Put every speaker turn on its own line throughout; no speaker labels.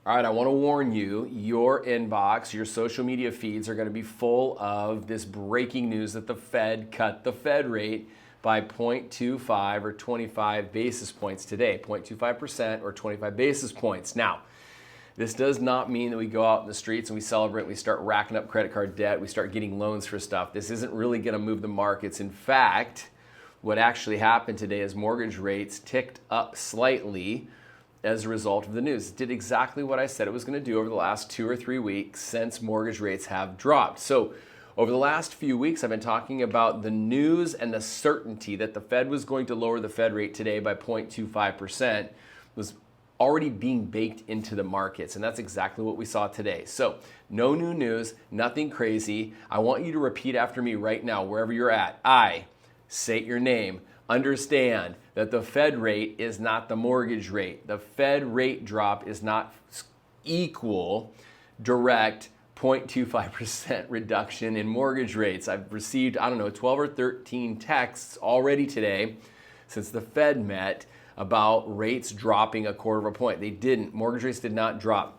All right, I want to warn you, your inbox, your social media feeds are going to be full of this breaking news that the Fed cut the Fed rate by 0.25 or 25 basis points today, 0.25% or 25 basis points. Now, this does not mean that we go out in the streets and we celebrate, we start racking up credit card debt, we start getting loans for stuff. This isn't really going to move the markets. In fact, what actually happened today is mortgage rates ticked up slightly as a result of the news. It did exactly what I said it was going to do over the last 2 or 3 weeks since mortgage rates have dropped. So over the last few weeks, I've been talking about the news and the certainty that the Fed was going to lower the Fed rate today by 0.25% was already being baked into the markets. And that's exactly what we saw today. So no new news, nothing crazy. I want you to repeat after me right now, wherever you're at. I state your name. Understand that the Fed rate is not the mortgage rate. The Fed rate drop is not equal direct 0.25% reduction in mortgage rates. I've received, 12 or 13 texts already today since the Fed met about rates dropping 1/4 point. They didn't. Mortgage rates did not drop.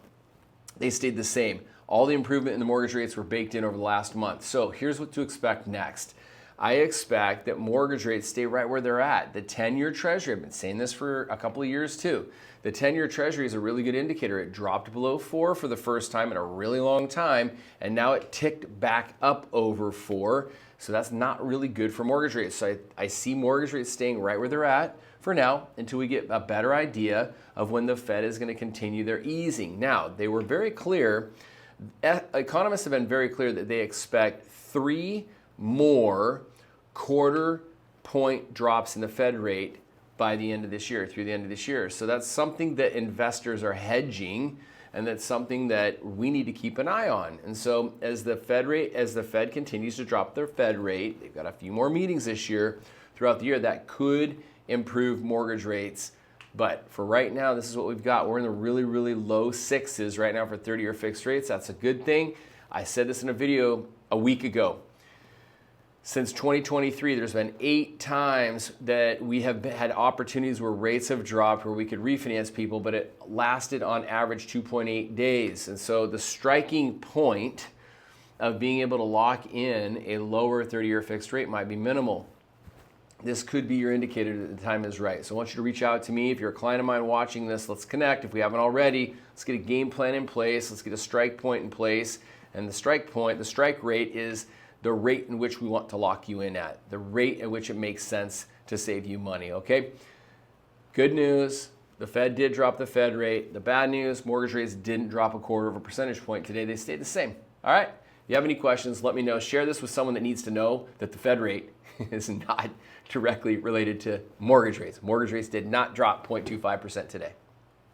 They stayed the same. All the improvement in the mortgage rates were baked in over the last month. So here's what to expect next. I expect that mortgage rates stay right where they're at. The 10-year Treasury, I've been saying this for a couple of years too. The 10-year Treasury is a really good indicator. It dropped below 4 for the first time in a really long time, and now it ticked back up over 4. So that's not really good for mortgage rates. So I see mortgage rates staying right where they're at for now until we get a better idea of when the Fed is going to continue their easing. Now, they were very clear. Economists have been very clear that they expect 3 more 1/4 point drops in the Fed rate by the end of this year, through the end of this year. So that's something that investors are hedging, and that's something that we need to keep an eye on. And so as the Fed continues to drop their Fed rate, they've got a few more meetings this year throughout the year that could improve mortgage rates. But for right now, this is what we've got. We're in the really, really low 6s right now for 30-year fixed rates. That's a good thing. I said this in a video a week ago. Since 2023, there's been 8 times that we have had opportunities where rates have dropped, where we could refinance people, but it lasted on average 2.8 days. And so the striking point of being able to lock in a lower 30-year fixed rate might be minimal. This could be your indicator that the time is right. So I want you to reach out to me. If you're a client of mine watching this, let's connect. If we haven't already, let's get a game plan in place. Let's get a strike point in place. And the strike rate is the rate in which we want to lock you in at, the rate at which it makes sense to save you money, okay? Good news, the Fed did drop the Fed rate. The bad news, mortgage rates didn't drop 1/4 percentage point today. They stayed the same, all right? If you have any questions, let me know. Share this with someone that needs to know that the Fed rate is not directly related to mortgage rates. Mortgage rates did not drop 0.25% today.